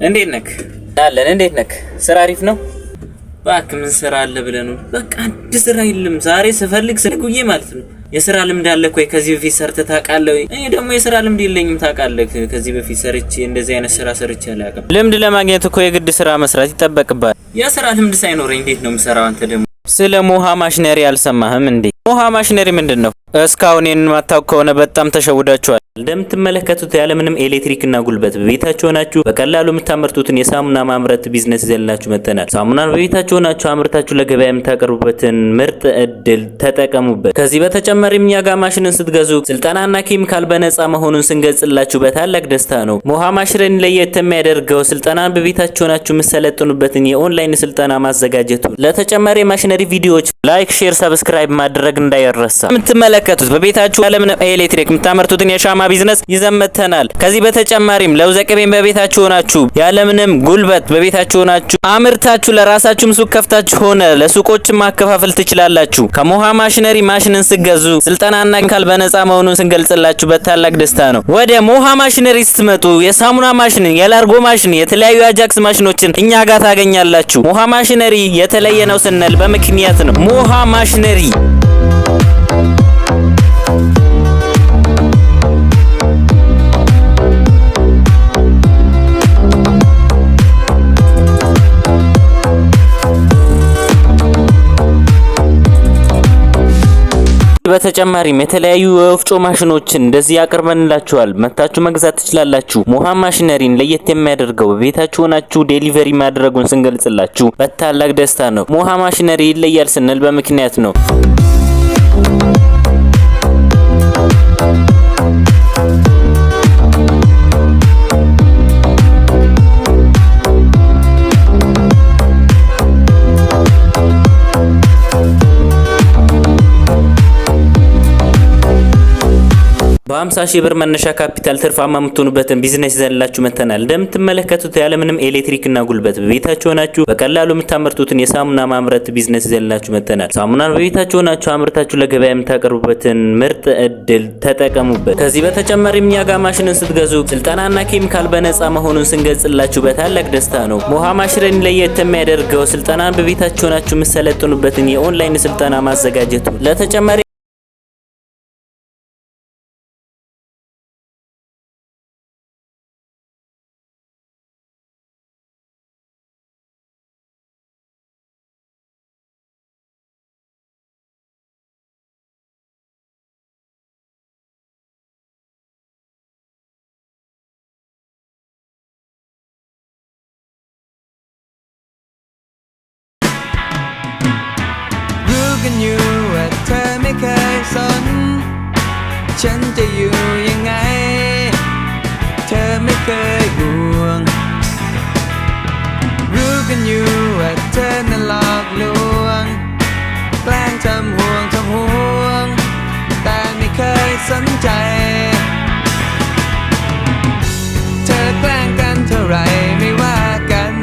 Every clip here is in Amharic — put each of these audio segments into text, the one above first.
እንዴት ነክ አለን? እንዴት ነክ? ስራ አሪፍ ነው? ባክ ምን ስራ አለ ብለህ ነው? በቃ አንድ ስራ የለም። ዛሬ ስፈልግ ስልኩዬ ማለት ነው። የስራ ልምድ አለህ ወይ? ከዚህ በፊት ሰርተህ ታውቃለህ ወይ? እኔ ደግሞ የስራ ልምድ የለኝም ታውቃለህ። ከዚህ በፊት ሰርቼ እንደዚህ አይነት ስራ ሰርቼ አላውቅም። ልምድ ለማግኘት እኮ የግድ ስራ መስራት ይጠበቅብሃል። የስራ ልምድ ሳይኖር እንዴት ነው የምሰራው? አንተ ደግሞ ስለ ሞሃ ማሽነሪ አልሰማህም እንዴ? ሞሃ ማሽነሪ ምንድነው? እስካሁን የማታውቅ ከሆነ በጣም ተሸውዳችኋል። እንደምትመለከቱት ያለምንም ኤሌክትሪክና ጉልበት በቤታችሁ ሆናችሁ በቀላሉ የምታመርቱትን የሳሙና ማምረት ቢዝነስ ይዘላችሁ መተናል። ሳሙናን በቤታችሁ ሆናችሁ አምርታችሁ ለገበያ የምታቀርቡበትን ምርጥ እድል ተጠቀሙበት። ከዚህ በተጨማሪም እኛ ጋር ማሽንን ስትገዙ ስልጠናና ኬሚካል በነፃ መሆኑን ስንገልጽላችሁ በታላቅ ደስታ ነው። ሞሃ ማሽነሪ ለየት የሚያደርገው ስልጠናን በቤታችሁ ሆናችሁ የምትሰለጥኑበትን የኦንላይን ስልጠና ማዘጋጀቱ። ለተጨማሪ ማሽነሪ ቪዲዮዎች ላይክ፣ ሼር፣ ሰብስክራይብ ማድረግ እንዳይረሳ። የምትመለከቱት በቤታችሁ ያለምንም ኤሌክትሪክ የምታመርቱትን የሻማ ቢዝነስ ይዘመተናል። ከዚህ በተጨማሪም ለውዝ ቅቤን በቤታችሁ ሆናችሁ ያለምንም ጉልበት በቤታችሁ ሆናችሁ አምርታችሁ ለራሳችሁም ሱቅ ከፍታችሁ ሆነ ለሱቆችም ማከፋፈል ትችላላችሁ። ከሞሃ ማሽነሪ ማሽንን ስገዙ ስልጠናና ኬሚካል በነፃ መሆኑን ስንገልጽላችሁ በታላቅ ደስታ ነው። ወደ ሞሃ ማሽነሪ ስትመጡ የሳሙና ማሽንን፣ የላርጎ ማሽን፣ የተለያዩ አጃክስ ማሽኖችን እኛ ጋር ታገኛላችሁ። ሞሃ ማሽነሪ የተለየ ነው ስንል በምክንያት ነው። ሞሃ ማሽነሪ በተጨማሪም የተለያዩ የወፍጮ ማሽኖችን እንደዚህ ያቀርበንላችኋል። መታችሁ መግዛት ትችላላችሁ። ሞሃ ማሽነሪን ለየት የሚያደርገው በቤታችሁ ሆናችሁ ዴሊቨሪ ማድረጉን ስንገልጽላችሁ በታላቅ ደስታ ነው። ሞሃ ማሽነሪ ይለያል ስንል በምክንያት ነው። በ50 ሺህ ብር መነሻ ካፒታል ትርፋማ የምትሆኑበትን ቢዝነስ ይዘንላችሁ መተናል። እንደምትመለከቱት ያለምንም ኤሌክትሪክና ጉልበት በቤታችሁ ሆናችሁ በቀላሉ የምታመርቱትን የሳሙና ማምረት ቢዝነስ ይዘንላችሁ መተናል። ሳሙናን በቤታችሁ ሆናችሁ አምርታችሁ ለገበያ የምታቀርቡበትን ምርጥ እድል ተጠቀሙበት። ከዚህ በተጨማሪም እኛ ጋር ማሽንን ስትገዙ ስልጠናና ኬሚካል በነፃ መሆኑን ስንገልጽላችሁ በታላቅ ደስታ ነው። ሞሃ ማሽነሪ ለየት የሚያደርገው ስልጠናን በቤታችሁ ሆናችሁ የምትሰለጥኑበትን የኦንላይን ስልጠና ማዘጋጀቱ። ለተጨማሪกันอยู่ว่าเธอไม่เคยสนฉันจะอยู่ยังไงเธอไม่เคยห่วงรู้กันอยู่ว่าเธอนั้นหลอกลวงแกล้งทำห่วงแต่ไม่เคยสนใจเธอแกล้งกันเท่าไรไม่ว่ากัน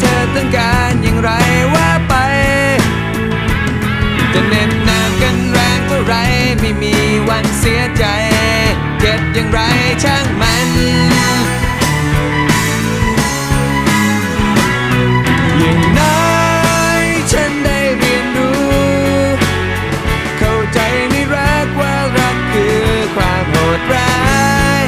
เธอต้องการอย่างไรว่าไปจะเน้นหนากันแรงเท่าไรไม่มีวันเสียใจเก็บอย่างไรช่างมันอย่างน้อยฉันได้เรียนรู้เข้าใจในรักว่ารักคือความโหดร้าย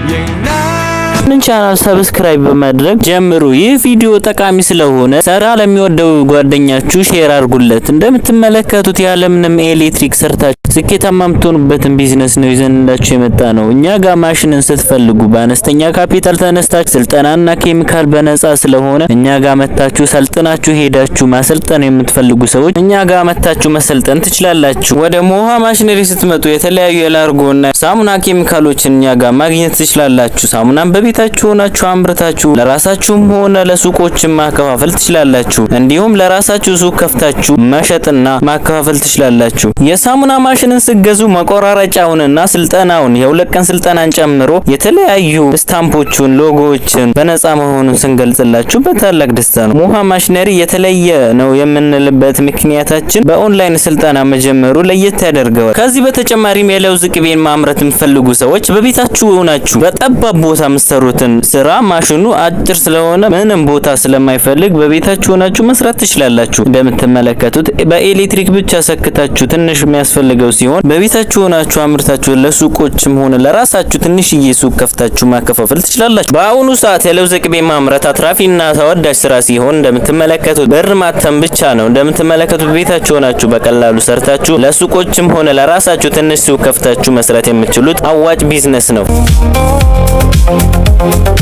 อย่างน้อยቻናል ሰብስክራይብ በማድረግ ጀምሩ። ይህ ቪዲዮ ጠቃሚ ስለሆነ ሰራ ለሚወደው ጓደኛችሁ ሼር አድርጉለት። እንደምትመለከቱት ያለምንም ኤሌክትሪክ ሰርታችሁ ስኬታማ የምትሆኑበትን ቢዝነስ ነው ይዘንላችሁ የመጣ ነው። እኛ ጋር ማሽንን ስትፈልጉ በአነስተኛ ካፒታል ተነስታችሁ ስልጠናና ኬሚካል በነፃ ስለሆነ እኛ ጋር መታችሁ ሰልጥናችሁ ሄዳችሁ ማሰልጠን የምትፈልጉ ሰዎች እኛ ጋር መታችሁ መሰልጠን ትችላላችሁ። ወደ ሞሃ ማሽነሪ ስትመጡ የተለያዩ የላርጎና ሳሙና ኬሚካሎችን እኛ ጋር ማግኘት ትችላላችሁ። ሳሙናን በቤት በቤታችሁ ሆናችሁ አምርታችሁ ለራሳችሁም ሆነ ለሱቆችም ማከፋፈል ትችላላችሁ። እንዲሁም ለራሳችሁ ሱቅ ከፍታችሁ መሸጥና ማከፋፈል ትችላላችሁ። የሳሙና ማሽንን ስገዙ መቆራረጫውንና ስልጠናውን የሁለት ቀን ስልጠናን ጨምሮ የተለያዩ ስታምፖቹን ሎጎዎችን በነፃ መሆኑን ስንገልጽላችሁ በታላቅ ደስታ ነው። ሞሃ ማሽነሪ የተለየ ነው የምንልበት ምክንያታችን በኦንላይን ስልጠና መጀመሩ ለየት ያደርገዋል። ከዚህ በተጨማሪም የለውዝ ቅቤን ማምረት የምትፈልጉ ሰዎች በቤታችሁ ሆናችሁ በጠባብ ቦታ የምትሰሩትን ስራ ማሽኑ አጭር ስለሆነ ምንም ቦታ ስለማይፈልግ በቤታችሁ ሆናችሁ መስራት ትችላላችሁ። እንደምትመለከቱት በኤሌክትሪክ ብቻ ሰክታችሁ ትንሽ የሚያስፈልገው ሲሆን በቤታችሁ ሆናችሁ አምርታችሁ ለሱቆችም ሆነ ለራሳችሁ ትንሽዬ ሱቅ ከፍታችሁ ማከፋፈል ትችላላችሁ። በአሁኑ ሰዓት የለውዝ ቅቤ ማምረት አትራፊና ተወዳጅ ስራ ሲሆን እንደምትመለከቱት ብር ማተም ብቻ ነው። እንደምትመለከቱት ቤታችሁ ሆናችሁ በቀላሉ ሰርታችሁ ለሱቆችም ሆነ ለራሳችሁ ትንሽ ሱቅ ከፍታችሁ መስራት የምትችሉት አዋጭ ቢዝነስ ነው።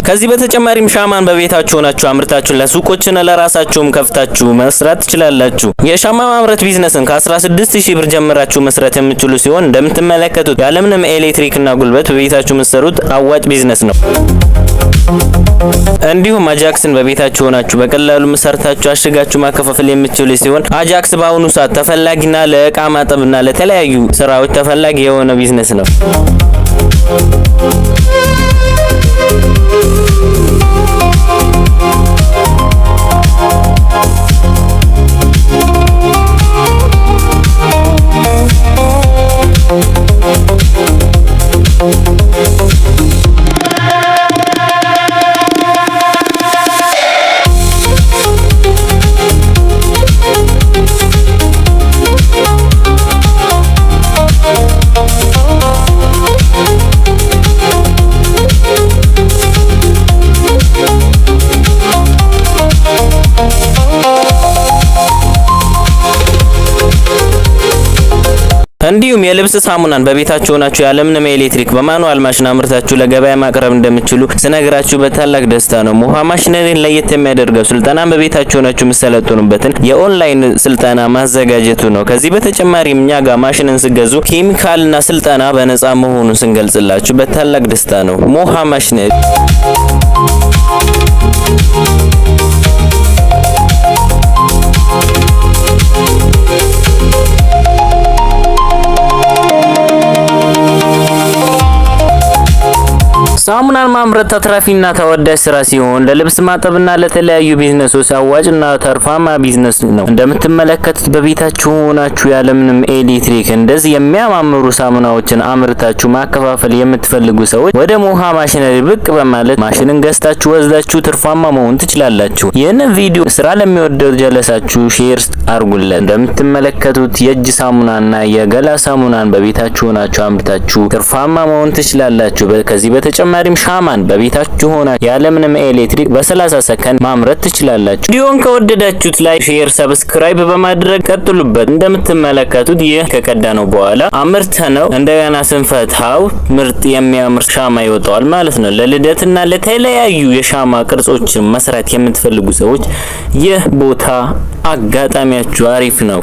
ከዚህ በተጨማሪም ሻማን በቤታችሁ ሆናችሁ አምርታችሁ ለሱቆችና ለራሳችሁም ከፍታችሁ መስራት ትችላላችሁ። የሻማ ማምረት ቢዝነስን ከ16000 ብር ጀምራችሁ መስራት የምትችሉ ሲሆን እንደምትመለከቱት ያለምንም ኤሌክትሪክና ጉልበት በቤታችሁ መስሩት አዋጭ ቢዝነስ ነው። እንዲሁም አጃክስን በቤታችሁ ሆናችሁ በቀላሉ ሰርታችሁ አሽጋችሁ ማከፋፈል የምትችሉ ሲሆን አጃክስ በአሁኑ ሰዓት ተፈላጊና ለእቃ ማጠብና ለተለያዩ ስራዎች ተፈላጊ የሆነ ቢዝነስ ነው። እንዲሁም የልብስ ሳሙናን በቤታችሁ ሆናችሁ ያለምንም ኤሌክትሪክ በማኑዋል ማሽን አምርታችሁ ለገበያ ማቅረብ እንደምትችሉ ስነግራችሁ በታላቅ ደስታ ነው። ሞሃ ማሽነሪን ለየት የሚያደርገው ስልጠናን በቤታችሁ ሆናችሁ የምትሰለጥኑበትን የኦንላይን ስልጠና ማዘጋጀቱ ነው። ከዚህ በተጨማሪም እኛ ጋር ማሽንን ስገዙ ኬሚካልና ስልጠና በነፃ መሆኑን ስንገልጽላችሁ በታላቅ ደስታ ነው። ሞሃ ማሽነሪ ሳሙናን ማምረት አትራፊና ተወዳጅ ስራ ሲሆን ለልብስ ማጠብና ለተለያዩ ቢዝነሶች አዋጭና ተርፋማ ቢዝነስ ነው። እንደምትመለከቱት በቤታችሁ ሆናችሁ ያለምንም ኤሌክትሪክ እንደዚህ የሚያማምሩ ሳሙናዎችን አምርታችሁ ማከፋፈል የምትፈልጉ ሰዎች ወደ ሞሃ ማሽነሪ ብቅ በማለት ማሽንን ገዝታችሁ ወስዳችሁ ትርፋማ መሆን ትችላላችሁ። ይህንን ቪዲዮ ስራ ለሚወደው ጀለሳችሁ ሼር አርጉለት። እንደምትመለከቱት የእጅ ሳሙናና የገላ ሳሙናን በቤታችሁ ሆናችሁ አምርታችሁ ትርፋማ መሆን ትችላላችሁ። ከዚህ በተጨማሪም ሻማን በቤታችሁ ሆና ያለምንም ኤሌክትሪክ በ30 ሰከንድ ማምረት ትችላላችሁ። ቪዲዮን ከወደዳችሁት ላይክ፣ ሼር፣ ሰብስክራይብ በማድረግ ቀጥሉበት። እንደምትመለከቱት ይህ ከቀዳነው በኋላ አምርተነው እንደገና ስንፈታው ምርጥ የሚያምር ሻማ ይወጣዋል ማለት ነው። ለልደትና ለተለያዩ የሻማ ቅርጾችን መስራት የምትፈልጉ ሰዎች ይህ ቦታ አጋጣሚያችሁ አሪፍ ነው።